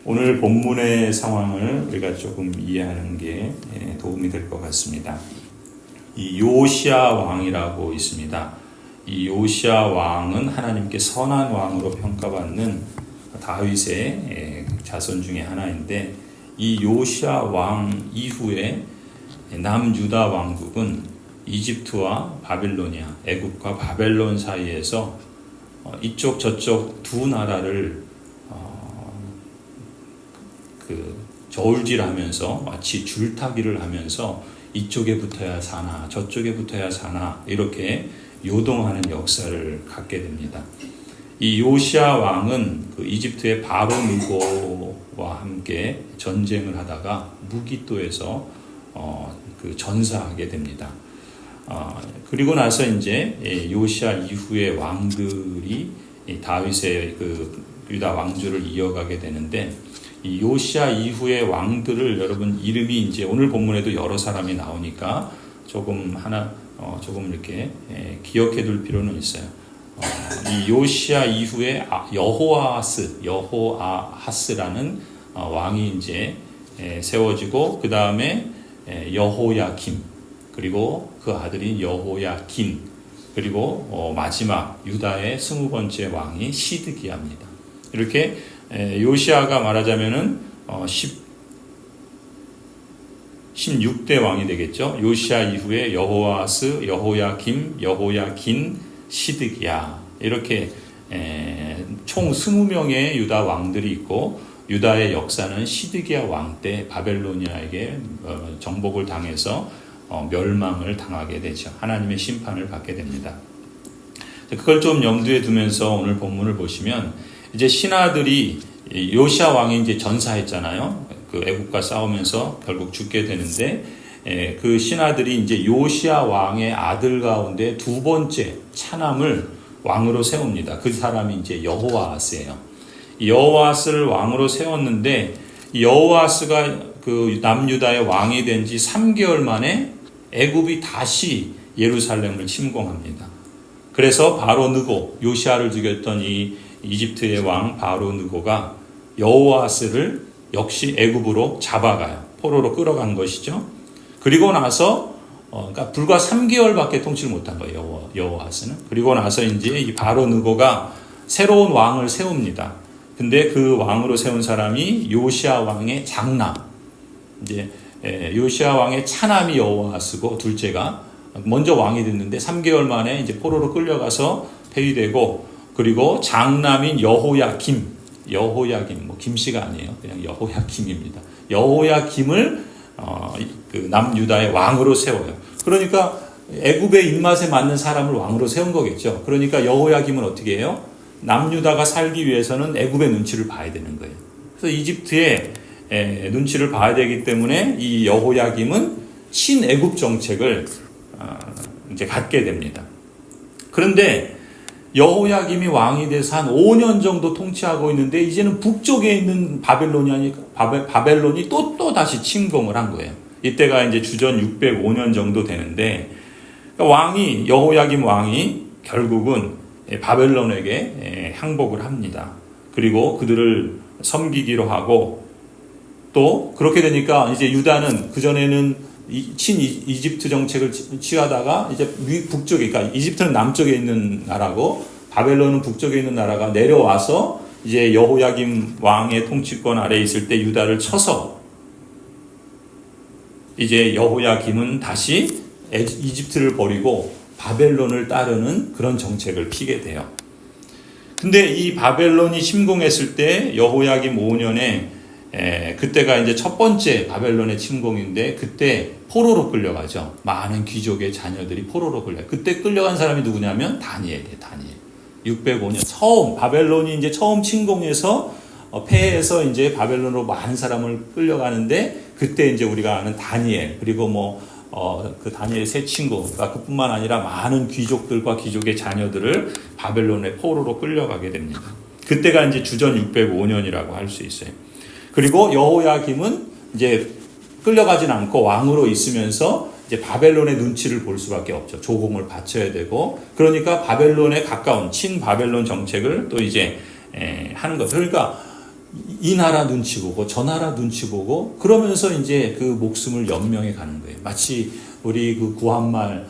오늘 본문의 상황을 우리가 조금 이해하는 게 도움이 될 것 같습니다. 이 요시야 왕이라고 있습니다. 이 요시야 왕은 하나님께 선한 왕으로 평가받는 다윗의 자손 중에 하나인데, 이 요시야 왕 이후에 남유다 왕국은 이집트와 바빌로니아, 애굽과 바벨론 사이에서 이쪽 저쪽 두 나라를 저울질하면서 마치 줄타기를 하면서 이쪽에 붙어야 사나 저쪽에 붙어야 사나 이렇게 요동하는 역사를 갖게 됩니다. 이 요시야 왕은 그 이집트의 바로 느고와 함께 전쟁을 하다가 무기또에서 그 전사하게 됩니다. 그리고 나서 이제 요시야 이후의 왕들이 다윗의 그 유다 왕조를 이어가게 되는데, 이 요시야 이후의 왕들을 여러분 이름이 이제 오늘 본문에도 여러 사람이 나오니까 조금 이렇게 기억해 둘 필요는 있어요. 이 요시야 이후에 여호아하스라는 왕이 이제 세워지고, 그 다음에 여호야김, 그리고 그 아들인 여호야긴, 그리고 마지막 유다의 20번째 왕이 시드기야입니다. 이렇게 요시야가 말하자면은 16대 왕이 되겠죠. 요시야 이후에 여호아스, 여호야김, 여호야긴, 시드기야, 이렇게 총 20명의 유다 왕들이 있고, 유다의 역사는 시드기야 왕 때 바벨로니아에게 정복을 당해서 멸망을 당하게 되죠. 하나님의 심판을 받게 됩니다. 그걸 좀 염두에 두면서 오늘 본문을 보시면, 이제 신하들이 요시야 왕이 이제 전사했잖아요. 그 애국과 싸우면서 결국 죽게 되는데, 그 신하들이 이제 요시야 왕의 아들 가운데 두 번째 차남을 왕으로 세웁니다. 그 사람이 이제 여호아스예요. 여호아스를 왕으로 세웠는데, 여호아스가 그 남유다의 왕이 된 지 3개월 만에 애굽이 다시 예루살렘을 침공합니다. 그래서 바로 느고, 요시야를 죽였던 이 이집트의 왕 바로 느고가 여호아스를 역시 애굽으로 잡아가요. 포로로 끌어간 것이죠. 그리고 나서 그러니까 불과 3개월밖에 통치를 못한 거예요, 여호아스는. 그리고 나서 이제 이 바로 느고가 새로운 왕을 세웁니다. 근데 그 왕으로 세운 사람이 요시야 왕의 장남, 이제 요시야 왕의 차남이 여호아스고, 둘째가 먼저 왕이 됐는데 3개월 만에 이제 포로로 끌려가서 폐위되고, 그리고 장남인 여호야김, 뭐 김씨가 아니에요, 그냥 여호야김입니다. 여호야김을 그 남유다의 왕으로 세워요. 그러니까 애굽의 입맛에 맞는 사람을 왕으로 세운 거겠죠. 그러니까 여호야김은 어떻게 해요? 남유다가 살기 위해서는 애굽의 눈치를 봐야 되는 거예요. 그래서 이집트의 눈치를 봐야 되기 때문에 이 여호야김은 친애굽 정책을 이제 갖게 됩니다. 그런데 여호야김이 왕이 돼서 한 5년 정도 통치하고 있는데, 이제는 북쪽에 있는 바벨론이 또 다시 침공을 한 거예요. 이때가 이제 주전 605년 정도 되는데, 그러니까 여호야김 왕이 결국은 바벨론에게 항복을 합니다. 그리고 그들을 섬기기로 하고, 또 그렇게 되니까 이제 유다는 그전에는 이집트 정책을 취하다가 이제 북쪽에, 그러니까 이집트는 남쪽에 있는 나라고 바벨론은 북쪽에 있는 나라가 내려와서 이제 여호야김 왕의 통치권 아래에 있을 때 유다를 쳐서, 이제 여호야김은 다시 이집트를 버리고 바벨론을 따르는 그런 정책을 피게 돼요. 근데 이 바벨론이 침공했을 때 여호야김 5년에 그때가 이제 첫 번째 바벨론의 침공인데, 그때 포로로 끌려가죠. 많은 귀족의 자녀들이 포로로 끌려요. 그때 끌려간 사람이 누구냐면 다니엘이에요. 다니엘. 605년 바벨론이 이제 처음 침공해서 패해서 이제 바벨론으로 많은 사람을 끌려가는데, 그때 이제 우리가 아는 다니엘, 그리고 그 다니엘의 세 친구가 그뿐만 아니라 많은 귀족들과 귀족의 자녀들을 바벨론의 포로로 끌려가게 됩니다. 그때가 이제 주전 605년이라고 할 수 있어요. 그리고 여호야김은 이제 끌려가진 않고 왕으로 있으면서 이제 바벨론의 눈치를 볼 수밖에 없죠. 조공을 바쳐야 되고, 그러니까 바벨론에 가까운 친바벨론 정책을 또 이제 하는 거죠. 그러니까 이 나라 눈치 보고 저 나라 눈치 보고 그러면서 이제 그 목숨을 연명해 가는 거예요. 마치 우리 그 구한말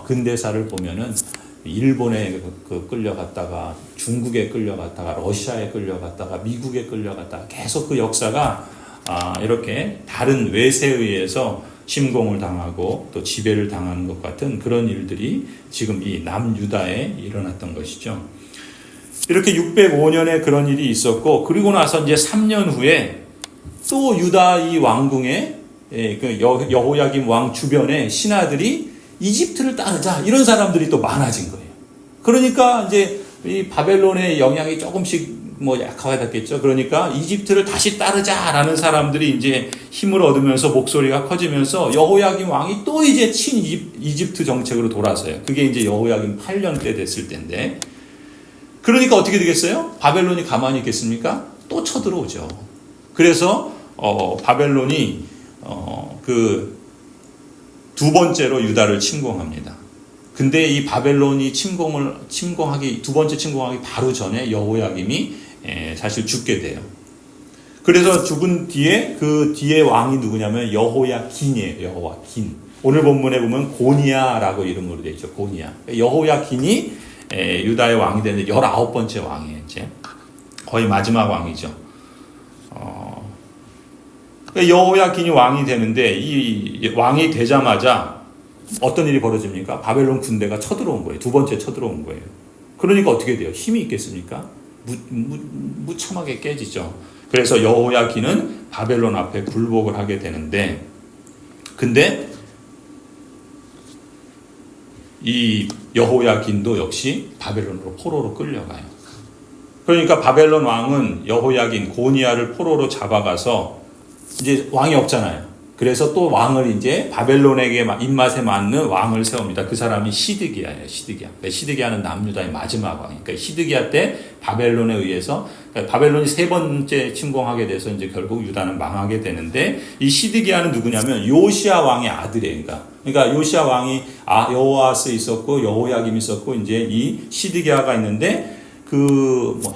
근대사를 보면은 일본에 끌려갔다가 중국에 끌려갔다가 러시아에 끌려갔다가 미국에 끌려갔다가 계속 그 역사가 이렇게 다른 외세에 의해서 침공을 당하고 또 지배를 당하는 것 같은 그런 일들이 지금 이 남유다에 일어났던 것이죠. 이렇게 605년에 그런 일이 있었고, 그리고 나서 이제 3년 후에 또 유다 이 왕궁에 그 여호야김 왕 주변에 신하들이 이집트를 따르자 이런 사람들이 또 많아진 거예요. 그러니까 이제 이 바벨론의 영향이 조금씩 약화됐겠죠. 그러니까 이집트를 다시 따르자라는 사람들이 이제 힘을 얻으면서 목소리가 커지면서 여호야김 왕이 또 이제 이집트 정책으로 돌아서요. 그게 이제 여호야김 8년 때 됐을 때인데, 그러니까 어떻게 되겠어요? 바벨론이 가만히 있겠습니까? 또 쳐들어오죠. 그래서 바벨론이 그 두 번째로 유다를 침공합니다. 근데 이 바벨론이 침공하기 두 번째 침공하기 바로 전에 여호야김이 사실 죽게 돼요. 그래서 죽은 뒤에 그 뒤에 왕이 누구냐면 여호야긴이에요. 여호야긴. 오늘 본문에 보면 고니야라고 이름으로 되어 있죠. 고니야. 여호야긴이 유다의 왕이 되는데 19번째 왕이에요. 이제 거의 마지막 왕이죠. 여호야긴이 왕이 되는데 이 왕이 되자마자 어떤 일이 벌어집니까? 바벨론 군대가 쳐들어온 거예요. 두 번째 쳐들어온 거예요. 그러니까 어떻게 돼요? 힘이 있겠습니까? 무참하게 깨지죠. 그래서 여호야긴은 바벨론 앞에 굴복을 하게 되는데, 근데 이 여호야긴도 역시 바벨론으로 포로로 끌려가요. 그러니까 바벨론 왕은 여호야긴 고니야를 포로로 잡아가서 이제 왕이 없잖아요. 그래서 또 왕을 이제 바벨론에게 입맛에 맞는 왕을 세웁니다. 그 사람이 시드기야예요. 시드기야는 남유다의 마지막 왕이니까 그러니까 시드기야 때 바벨론에 의해서 바벨론이 세 번째 침공하게 돼서 이제 결국 유다는 망하게 되는데, 이 시드기야는 누구냐면 요시야 왕의 아들이에요. 그러니까 요시야 왕이 여호아스 있었고 여호야김 있었고 이제 이 시드기야가 있는데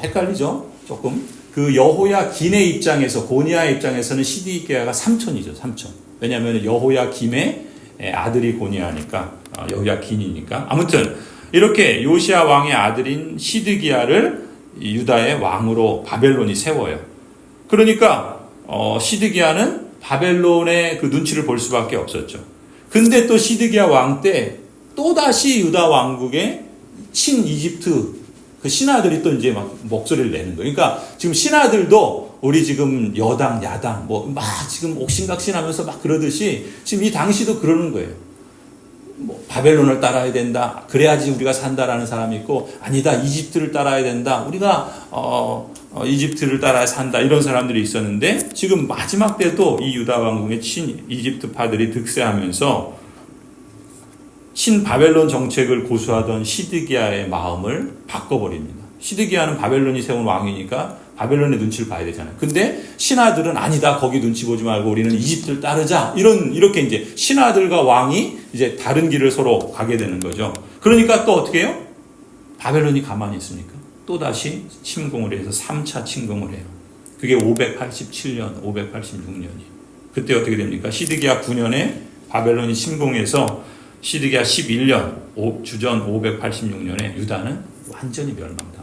헷갈리죠? 조금. 그 여호야긴의 입장에서, 고니야의 입장에서는 시드기야가 삼촌이죠, 삼촌. 왜냐하면 여호야김의 아들이 고니야니까, 여호야긴이니까. 아무튼 이렇게 요시야 왕의 아들인 시드기야를 유다의 왕으로 바벨론이 세워요. 그러니까 시드기야는 바벨론의 그 눈치를 볼 수밖에 없었죠. 근데 또 시드기야 왕 때 또다시 유다 왕국의 친이집트 그 신하들이 또 이제 막 목소리를 내는 거예요. 그러니까 지금 신하들도 우리 지금 여당, 야당, 지금 옥신각신하면서 막 그러듯이 지금 이 당시도 그러는 거예요. 바벨론을 따라야 된다. 그래야지 우리가 산다라는 사람이 있고, 아니다, 이집트를 따라야 된다. 우리가 이집트를 따라야 산다. 이런 사람들이 있었는데, 지금 마지막 때도 이 유다 왕국의 친 이집트파들이 득세하면서 신바벨론 정책을 고수하던 시드기야의 마음을 바꿔버립니다. 시드기야는 바벨론이 세운 왕이니까 바벨론의 눈치를 봐야 되잖아요. 근데 신하들은 아니다, 거기 눈치 보지 말고 우리는 이집트를 따르자. 이렇게 이제 신하들과 왕이 이제 다른 길을 서로 가게 되는 거죠. 그러니까 또 어떻게 해요? 바벨론이 가만히 있습니까? 또 다시 침공을 해서 3차 침공을 해요. 그게 587년, 586년이에요. 그때 어떻게 됩니까? 시드기야 9년에 바벨론이 침공해서 시드기야 11년, 주전 586년에 유다는 완전히 멸망당합니다.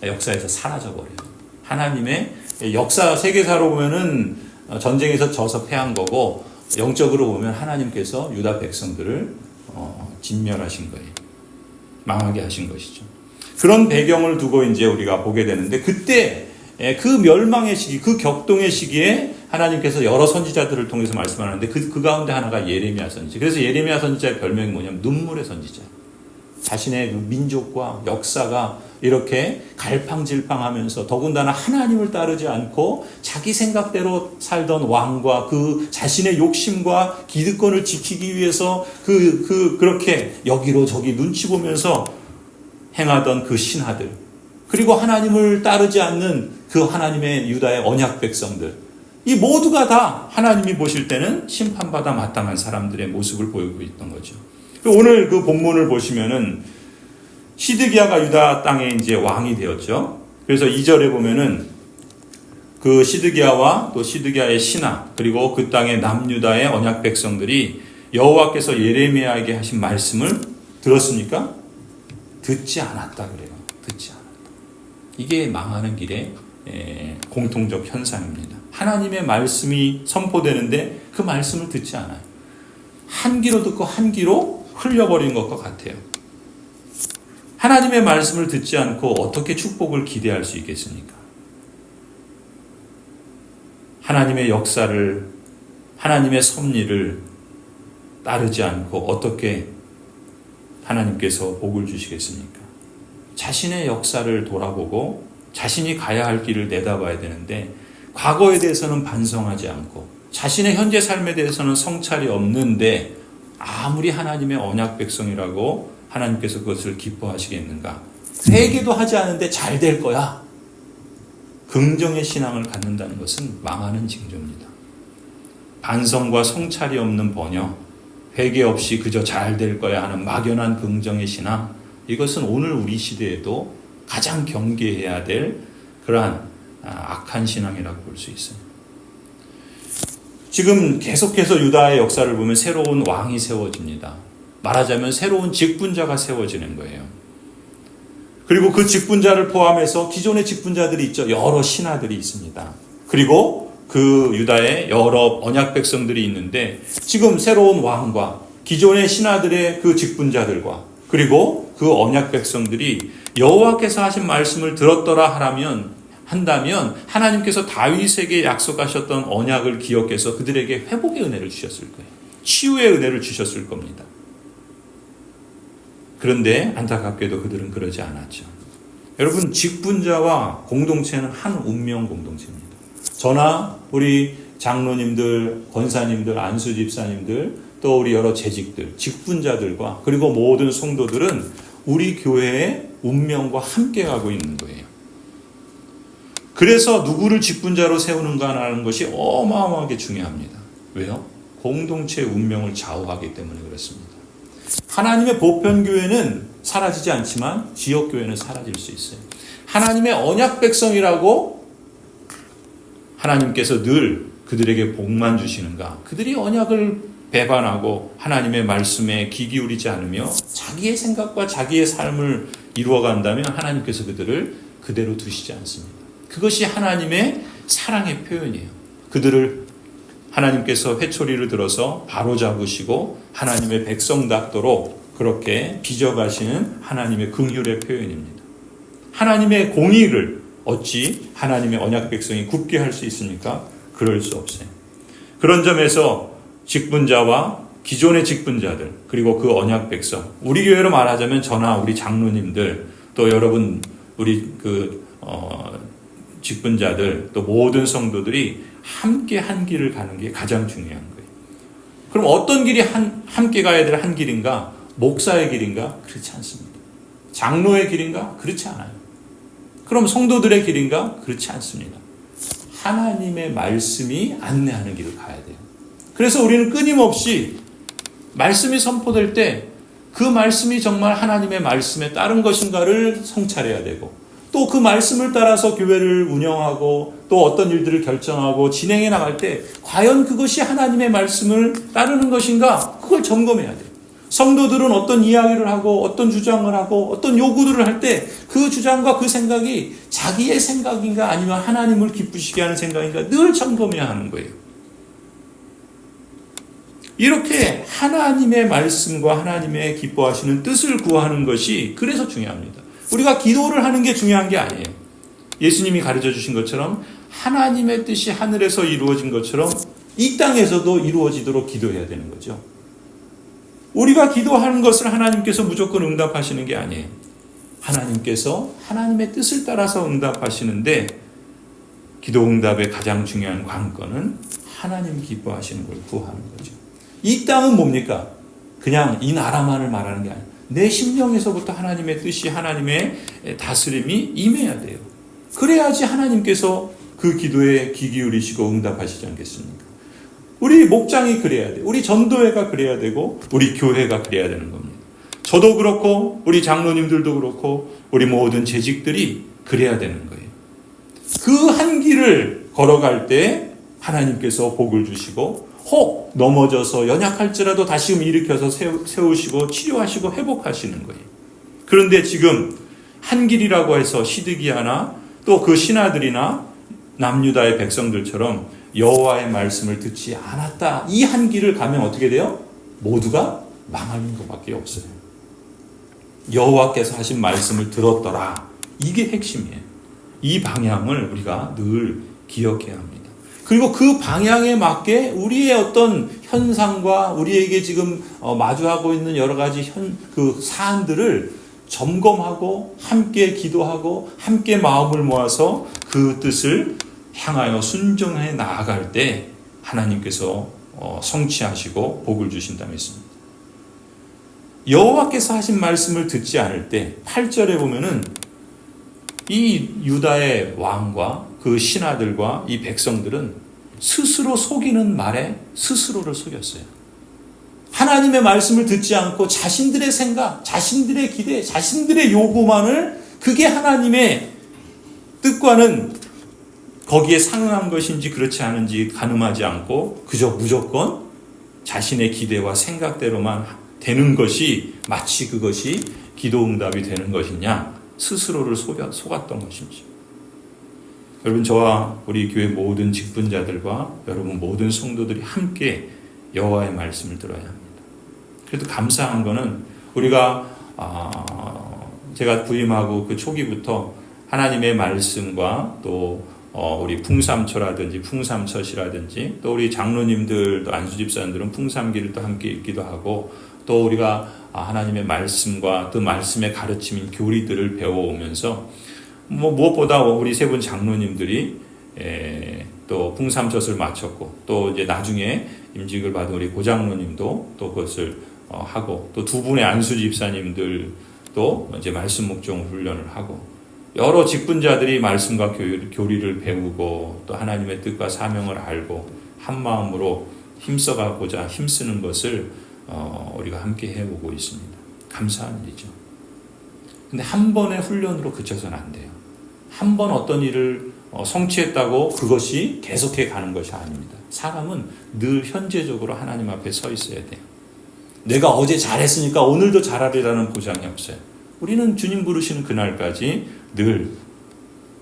역사에서 사라져버려요. 하나님의 역사, 세계사로 보면은 전쟁에서 져서 패한 거고, 영적으로 보면 하나님께서 유다 백성들을 진멸하신 거예요. 망하게 하신 것이죠. 그런 배경을 두고 이제 우리가 보게 되는데, 그때 그 멸망의 시기, 그 격동의 시기에 하나님께서 여러 선지자들을 통해서 말씀하는데 그 가운데 하나가 예레미야 선지자. 그래서 예레미야 선지자의 별명이 뭐냐면 눈물의 선지자. 자신의 민족과 역사가 이렇게 갈팡질팡하면서 더군다나 하나님을 따르지 않고 자기 생각대로 살던 왕과 그 자신의 욕심과 기득권을 지키기 위해서 그렇게 여기로 저기 눈치 보면서 행하던 그 신하들, 그리고 하나님을 따르지 않는 그 하나님의 유다의 언약 백성들, 이 모두가 다 하나님이 보실 때는 심판받아 마땅한 사람들의 모습을 보이고 있던 거죠. 오늘 그 본문을 보시면은 시드기야가 유다 땅에 이제 왕이 되었죠. 그래서 2절에 보면은 그 시드기야와 또 시드기야의 신하 그리고 그 땅의 남유다의 언약 백성들이 여호와께서 예레미야에게 하신 말씀을 들었습니까? 듣지 않았다 그래요. 듣지 않았다. 이게 망하는 길의 공통적 현상입니다. 하나님의 말씀이 선포되는데 그 말씀을 듣지 않아요. 한 귀로 듣고 한 귀로 흘려버린 것과 같아요. 하나님의 말씀을 듣지 않고 어떻게 축복을 기대할 수 있겠습니까? 하나님의 역사를, 하나님의 섭리를 따르지 않고 어떻게 하나님께서 복을 주시겠습니까? 자신의 역사를 돌아보고 자신이 가야 할 길을 내다봐야 되는데 과거에 대해서는 반성하지 않고 자신의 현재 삶에 대해서는 성찰이 없는데 아무리 하나님의 언약 백성이라고 하나님께서 그것을 기뻐하시겠는가? 회개도 하지 않은데 잘 될 거야. 긍정의 신앙을 갖는다는 것은 망하는 징조입니다. 반성과 성찰이 없는 번영, 회개 없이 그저 잘 될 거야 하는 막연한 긍정의 신앙, 이것은 오늘 우리 시대에도 가장 경계해야 될 그러한 악한 신앙이라고 볼 수 있어요. 지금 계속해서 유다의 역사를 보면 새로운 왕이 세워집니다. 말하자면 새로운 직분자가 세워지는 거예요. 그리고 그 직분자를 포함해서 기존의 직분자들이 있죠. 여러 신하들이 있습니다. 그리고 그 유다의 여러 언약 백성들이 있는데 지금 새로운 왕과 기존의 신하들의 그 직분자들과 그리고 그 언약 백성들이 여호와께서 하신 말씀을 들었더라 한다면 하나님께서 다윗에게 약속하셨던 언약을 기억해서 그들에게 회복의 은혜를 주셨을 거예요. 치유의 은혜를 주셨을 겁니다. 그런데 안타깝게도 그들은 그러지 않았죠. 여러분, 직분자와 공동체는 한 운명 공동체입니다. 저나 우리 장로님들, 권사님들, 안수 집사님들, 또 우리 여러 재직들, 직분자들과 그리고 모든 성도들은 우리 교회의 운명과 함께 가고 있는 거예요. 그래서 누구를 직분자로 세우는가라는 것이 어마어마하게 중요합니다. 왜요? 공동체의 운명을 좌우하기 때문에 그렇습니다. 하나님의 보편교회는 사라지지 않지만 지역교회는 사라질 수 있어요. 하나님의 언약 백성이라고 하나님께서 늘 그들에게 복만 주시는가? 그들이 언약을 배반하고 하나님의 말씀에 귀 기울이지 않으며 자기의 생각과 자기의 삶을 이루어간다면 하나님께서 그들을 그대로 두시지 않습니다. 그것이 하나님의 사랑의 표현이에요. 그들을 하나님께서 회초리를 들어서 바로잡으시고 하나님의 백성답도록 그렇게 빚어가시는 하나님의 긍휼의 표현입니다. 하나님의 공의를 어찌 하나님의 언약 백성이 굽게 할 수 있습니까? 그럴 수 없어요. 그런 점에서 직분자와 기존의 직분자들 그리고 그 언약 백성, 우리 교회로 말하자면 저나 우리 장로님들 또 여러분 우리 직분자들 또 모든 성도들이 함께 한 길을 가는 게 가장 중요한 거예요. 그럼 어떤 길이 함께 가야 될 한 길인가? 목사의 길인가? 그렇지 않습니다. 장로의 길인가? 그렇지 않아요. 그럼 성도들의 길인가? 그렇지 않습니다. 하나님의 말씀이 안내하는 길을 가야 돼요. 그래서 우리는 끊임없이 말씀이 선포될 때 그 말씀이 정말 하나님의 말씀에 따른 것인가를 성찰해야 되고 또 그 말씀을 따라서 교회를 운영하고 또 어떤 일들을 결정하고 진행해 나갈 때 과연 그것이 하나님의 말씀을 따르는 것인가? 그걸 점검해야 돼요. 성도들은 어떤 이야기를 하고 어떤 주장을 하고 어떤 요구들을 할 때 그 주장과 그 생각이 자기의 생각인가 아니면 하나님을 기쁘시게 하는 생각인가 늘 점검해야 하는 거예요. 이렇게 하나님의 말씀과 하나님의 기뻐하시는 뜻을 구하는 것이 그래서 중요합니다. 우리가 기도를 하는 게 중요한 게 아니에요. 예수님이 가르쳐 주신 것처럼 하나님의 뜻이 하늘에서 이루어진 것처럼 이 땅에서도 이루어지도록 기도해야 되는 거죠. 우리가 기도하는 것을 하나님께서 무조건 응답하시는 게 아니에요. 하나님께서 하나님의 뜻을 따라서 응답하시는데 기도 응답의 가장 중요한 관건은 하나님 기뻐하시는 걸 구하는 거죠. 이 땅은 뭡니까? 그냥 이 나라만을 말하는 게 아니에요. 내 심령에서부터 하나님의 뜻이 하나님의 다스림이 임해야 돼요. 그래야지 하나님께서 그 기도에 귀 기울이시고 응답하시지 않겠습니까? 우리 목장이 그래야 돼요. 우리 전도회가 그래야 되고 우리 교회가 그래야 되는 겁니다. 저도 그렇고 우리 장로님들도 그렇고 우리 모든 재직들이 그래야 되는 거예요. 그 한 길을 걸어갈 때 하나님께서 복을 주시고 혹 넘어져서 연약할지라도 다시금 일으켜서 세우시고 치료하시고 회복하시는 거예요. 그런데 지금 한 길이라고 해서 시드기야나 또 그 신하들이나 남유다의 백성들처럼 여호와의 말씀을 듣지 않았다. 이 한 길을 가면 어떻게 돼요? 모두가 망하는 것밖에 없어요. 여호와께서 하신 말씀을 들었더라. 이게 핵심이에요. 이 방향을 우리가 늘 기억해야 합니다. 그리고 그 방향에 맞게 우리의 어떤 현상과 우리에게 지금 마주하고 있는 여러 가지 그 사안들을 점검하고 함께 기도하고 함께 마음을 모아서 그 뜻을 향하여 순종해 나아갈 때 하나님께서 성취하시고 복을 주신다고 했습니다. 여호와께서 하신 말씀을 듣지 않을 때 8절에 보면은 이 유다의 왕과 그 신하들과 이 백성들은 스스로 속이는 말에 스스로를 속였어요. 하나님의 말씀을 듣지 않고 자신들의 생각, 자신들의 기대, 자신들의 요구만을 그게 하나님의 뜻과는 거기에 상응한 것인지 그렇지 않은지 가늠하지 않고 그저 무조건 자신의 기대와 생각대로만 되는 것이 마치 그것이 기도응답이 되는 것이냐 스스로를 속았던 것인지. 여러분 저와 우리 교회 모든 직분자들과 여러분 모든 성도들이 함께 여호와의 말씀을 들어야 합니다. 그래도 감사한 거는 우리가 제가 부임하고 그 초기부터 하나님의 말씀과 또 우리 풍삼초라든지 풍삼철이라든지 또 우리 장로님들 또 안수집사님들은 풍삼기를 또 함께 읽기도 하고 또 우리가 하나님의 말씀과 그 말씀의 가르침인 교리들을 배워오면서 무엇보다 우리 세 분 장로님들이 또 풍삼철을 마쳤고 또 이제 나중에 임직을 받은 우리 고장로님도 또 그것을 하고 또 두 분의 안수집사님들도 이제 말씀 묵종 훈련을 하고 여러 직분자들이 말씀과 교리를 배우고 또 하나님의 뜻과 사명을 알고 한 마음으로 힘써가고자 힘쓰는 것을 우리가 함께 해보고 있습니다. 감사한 일이죠. 근데 한 번의 훈련으로 그쳐서는 안 돼요. 한 번 어떤 일을 성취했다고 그것이 계속해 가는 것이 아닙니다. 사람은 늘 현재적으로 하나님 앞에 서 있어야 돼요. 내가 어제 잘했으니까 오늘도 잘하리라는 보장이 없어요. 우리는 주님 부르시는 그날까지 늘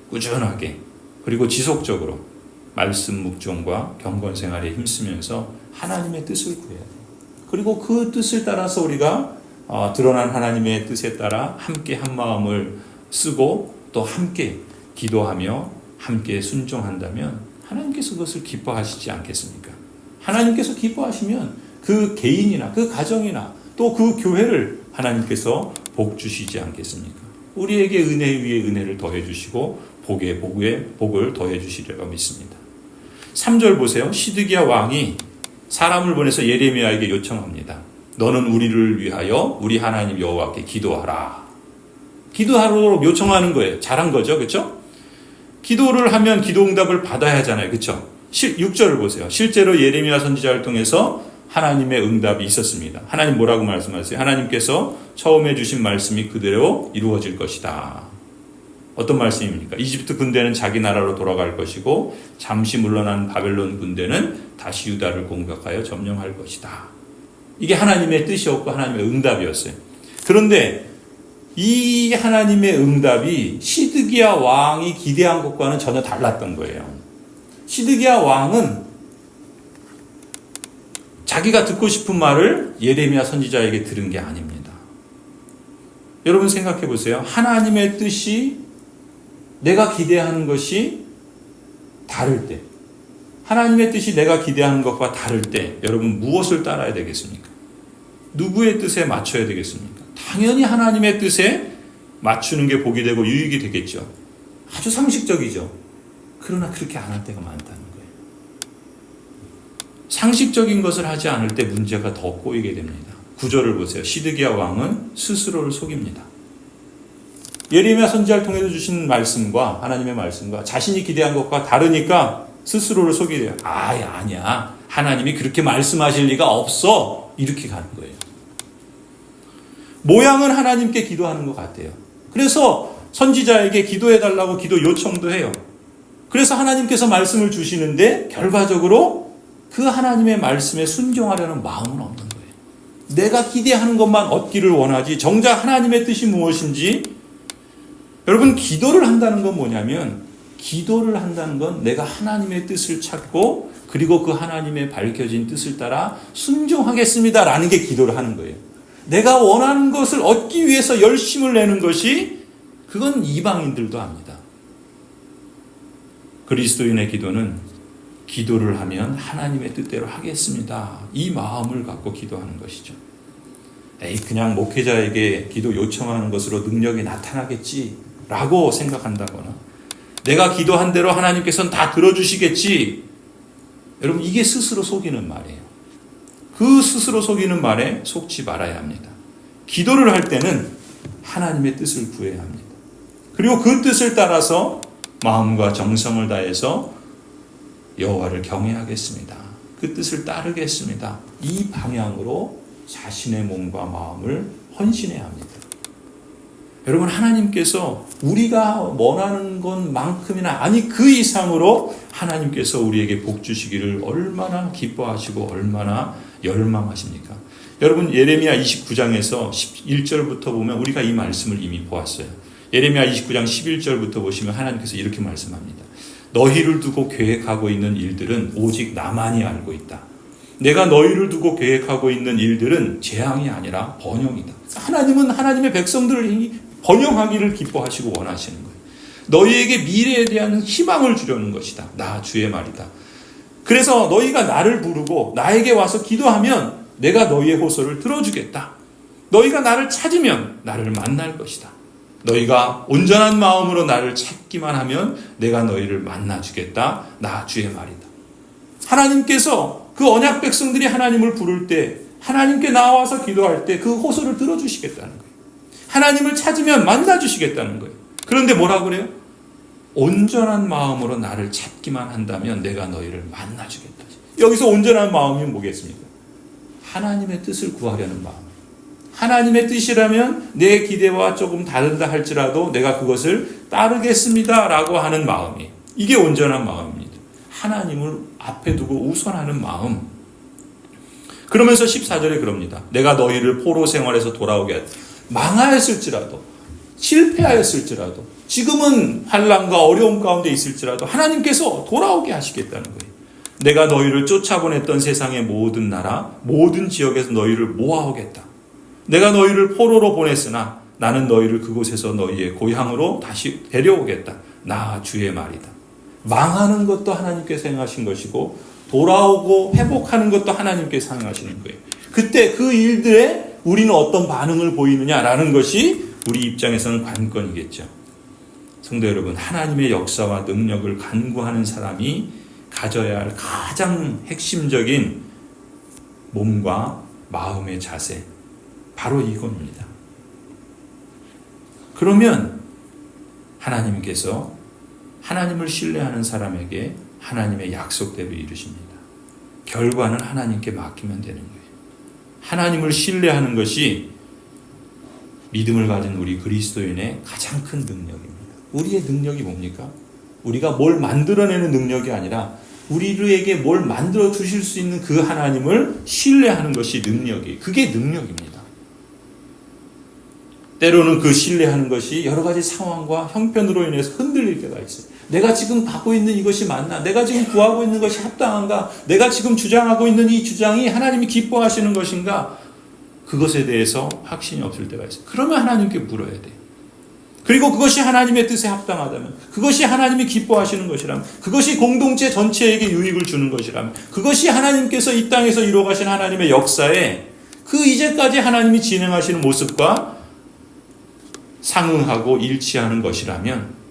꾸준하게 그리고 지속적으로 말씀 묵종과 경건 생활에 힘쓰면서 하나님의 뜻을 구해야 돼요. 그리고 그 뜻을 따라서 우리가 드러난 하나님의 뜻에 따라 함께 한 마음을 쓰고 또 함께 기도하며 함께 순종한다면 하나님께서 그것을 기뻐하시지 않겠습니까? 하나님께서 기뻐하시면 그 개인이나 그 가정이나 또 그 교회를 하나님께서 복 주시지 않겠습니까? 우리에게 은혜 위에 은혜를 더해 주시고 복에 복을 더해 주시리라고 믿습니다. 3절 보세요. 시드기야 왕이 사람을 보내서 예레미야에게 요청합니다. 너는 우리를 위하여 우리 하나님 여호와께 기도하라. 기도하도록 요청하는 거예요. 잘한 거죠. 그렇죠? 기도를 하면 기도응답을 받아야 하잖아요. 그렇죠? 6절을 보세요. 실제로 예레미야 선지자를 통해서 하나님의 응답이 있었습니다. 하나님 뭐라고 말씀하세요? 하나님께서 처음에 주신 말씀이 그대로 이루어질 것이다. 어떤 말씀입니까? 이집트 군대는 자기 나라로 돌아갈 것이고 잠시 물러난 바벨론 군대는 다시 유다를 공격하여 점령할 것이다. 이게 하나님의 뜻이었고 하나님의 응답이었어요. 그런데 이 하나님의 응답이 시드기야 왕이 기대한 것과는 전혀 달랐던 거예요. 시드기야 왕은 자기가 듣고 싶은 말을 예레미야 선지자에게 들은 게 아닙니다. 여러분 생각해 보세요. 하나님의 뜻이 내가 기대하는 것이 다를 때, 하나님의 뜻이 내가 기대하는 것과 다를 때 여러분 무엇을 따라야 되겠습니까? 누구의 뜻에 맞춰야 되겠습니까? 당연히 하나님의 뜻에 맞추는 게 복이 되고 유익이 되겠죠. 아주 상식적이죠. 그러나 그렇게 안 할 때가 많다는 거예요. 상식적인 것을 하지 않을 때 문제가 더 꼬이게 됩니다. 9절을 보세요. 시드기야 왕은 스스로를 속입니다. 예레미야 선지자를 통해서 주신 말씀과 하나님의 말씀과 자신이 기대한 것과 다르니까 스스로를 속이래요. 아니야. 하나님이 그렇게 말씀하실 리가 없어. 이렇게 가는 거예요. 모양은 하나님께 기도하는 것 같아요. 그래서 선지자에게 기도해달라고 기도 요청도 해요. 그래서 하나님께서 말씀을 주시는데 결과적으로 그 하나님의 말씀에 순종하려는 마음은 없는 거예요. 내가 기대하는 것만 얻기를 원하지 정작 하나님의 뜻이 무엇인지. 여러분, 기도를 한다는 건 뭐냐면, 기도를 한다는 건 내가 하나님의 뜻을 찾고 그리고 그 하나님의 밝혀진 뜻을 따라 순종하겠습니다라는 게 기도를 하는 거예요. 내가 원하는 것을 얻기 위해서 열심을 내는 것이, 그건 이방인들도 합니다. 그리스도인의 기도는 기도를 하면 하나님의 뜻대로 하겠습니다, 이 마음을 갖고 기도하는 것이죠. 그냥 목회자에게 기도 요청하는 것으로 능력이 나타나겠지라고 생각한다거나, 내가 기도한 대로 하나님께서는 다 들어주시겠지. 여러분, 이게 스스로 속이는 말이에요. 그 스스로 속이는 말에 속지 말아야 합니다. 기도를 할 때는 하나님의 뜻을 구해야 합니다. 그리고 그 뜻을 따라서 마음과 정성을 다해서 여호와를 경외하겠습니다, 그 뜻을 따르겠습니다, 이 방향으로 자신의 몸과 마음을 헌신해야 합니다. 여러분, 하나님께서 우리가 원하는 것만큼이나, 아니 그 이상으로 하나님께서 우리에게 복 주시기를 얼마나 기뻐하시고 얼마나 열망하십니까? 여러분, 예레미야 29장에서 11절부터 보면 우리가 이 말씀을 이미 보았어요. 예레미야 29장 11절부터 보시면 하나님께서 이렇게 말씀합니다. 너희를 두고 계획하고 있는 일들은 오직 나만이 알고 있다. 내가 너희를 두고 계획하고 있는 일들은 재앙이 아니라 번영이다. 하나님은 하나님의 백성들을 번영하기를 기뻐하시고 원하시는 거예요. 너희에게 미래에 대한 희망을 주려는 것이다. 나 주의 말이다. 그래서 너희가 나를 부르고 나에게 와서 기도하면 내가 너희의 호소를 들어주겠다. 너희가 나를 찾으면 나를 만날 것이다. 너희가 온전한 마음으로 나를 찾기만 하면 내가 너희를 만나주겠다. 나 주의 말이다. 하나님께서 그 언약 백성들이 하나님을 부를 때, 하나님께 나와서 기도할 때 그 호소를 들어주시겠다는 거예요. 하나님을 찾으면 만나주시겠다는 거예요. 그런데 뭐라 그래요? 온전한 마음으로 나를 찾기만 한다면 내가 너희를 만나주겠다. 여기서 온전한 마음이 뭐겠습니까? 하나님의 뜻을 구하려는 마음. 하나님의 뜻이라면 내 기대와 조금 다른다 할지라도 내가 그것을 따르겠습니다 라고 하는 마음이, 이게 온전한 마음입니다. 하나님을 앞에 두고 우선하는 마음. 그러면서 14절에 그럽니다. 내가 너희를 포로 생활에서 돌아오게 하다. 망하였을지라도, 실패하였을지라도, 지금은 환난과 어려움 가운데 있을지라도 하나님께서 돌아오게 하시겠다는 거예요. 내가 너희를 쫓아보냈던 세상의 모든 나라, 모든 지역에서 너희를 모아오겠다. 내가 너희를 포로로 보냈으나 나는 너희를 그곳에서 너희의 고향으로 다시 데려오겠다. 나 주의 말이다. 망하는 것도 하나님께서 행하신 것이고 돌아오고 회복하는 것도 하나님께서 행하시는 거예요. 그때 그 일들에 우리는 어떤 반응을 보이느냐라는 것이 우리 입장에서는 관건이겠죠. 성도 여러분, 하나님의 역사와 능력을 간구하는 사람이 가져야 할 가장 핵심적인 몸과 마음의 자세, 바로 이겁니다. 그러면 하나님께서 하나님을 신뢰하는 사람에게 하나님의 약속대로 이루십니다. 결과는 하나님께 맡기면 되는 거예요. 하나님을 신뢰하는 것이 믿음을 가진 우리 그리스도인의 가장 큰 능력입니다. 우리의 능력이 뭡니까? 우리가 뭘 만들어내는 능력이 아니라 우리에게 뭘 만들어 주실 수 있는 그 하나님을 신뢰하는 것이 능력이에요. 그게 능력입니다. 때로는 그 신뢰하는 것이 여러 가지 상황과 형편으로 인해서 흔들릴 때가 있어요. 내가 지금 가고 있는 이것이 맞나? 내가 지금 구하고 있는 것이 합당한가? 내가 지금 주장하고 있는 이 주장이 하나님이 기뻐하시는 것인가? 그것에 대해서 확신이 없을 때가 있어요. 그러면 하나님께 물어야 돼요. 그리고 그것이 하나님의 뜻에 합당하다면, 그것이 하나님이 기뻐하시는 것이라면, 그것이 공동체 전체에게 유익을 주는 것이라면, 그것이 하나님께서 이 땅에서 이루어가신 하나님의 역사에 그 이제까지 하나님이 진행하시는 모습과 상응하고 일치하는 것이라면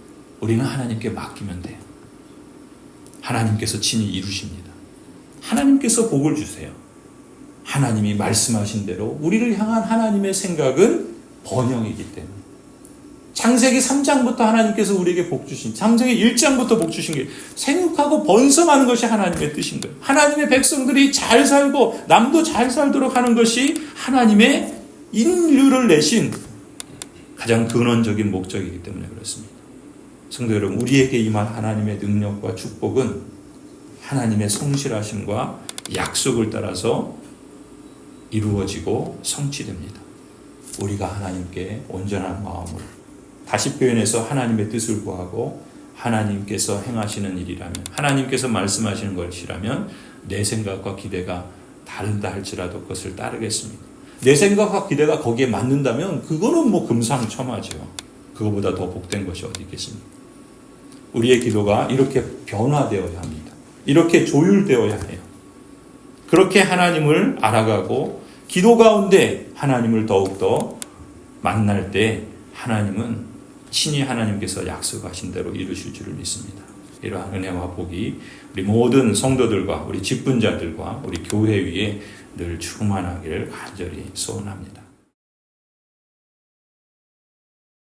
우리는 하나님께 맡기면 돼요. 하나님께서 친히 이루십니다. 하나님께서 복을 주세요. 하나님이 말씀하신 대로 우리를 향한 하나님의 생각은 번영이기 때문에, 창세기 3장부터 하나님께서 우리에게 복 주신, 창세기 1장부터 복 주신 게 생육하고 번성하는 것이 하나님의 뜻인 거예요. 하나님의 백성들이 잘 살고 남도 잘 살도록 하는 것이 하나님의 인류를 내신 가장 근원적인 목적이기 때문에 그렇습니다. 성도 여러분, 우리에게 임한 하나님의 능력과 축복은 하나님의 성실하심과 약속을 따라서 이루어지고 성취됩니다. 우리가 하나님께 온전한 마음으로, 다시 표현해서 하나님의 뜻을 구하고 하나님께서 행하시는 일이라면, 하나님께서 말씀하시는 것이라면 내 생각과 기대가 다른다 할지라도 그것을 따르겠습니다. 내 생각과 기대가 거기에 맞는다면 그거는 뭐 금상첨화죠. 그거보다 더 복된 것이 어디 있겠습니까? 우리의 기도가 이렇게 변화되어야 합니다. 이렇게 조율되어야 해요. 그렇게 하나님을 알아가고 기도 가운데 하나님을 더욱더 만날 때 하나님은 친히 하나님께서 약속하신 대로 이루실 줄을 믿습니다. 이러한 은혜와 복이 우리 모든 성도들과 우리 직분자들과 우리 교회 위에 늘 충만하기를 간절히 소원합니다.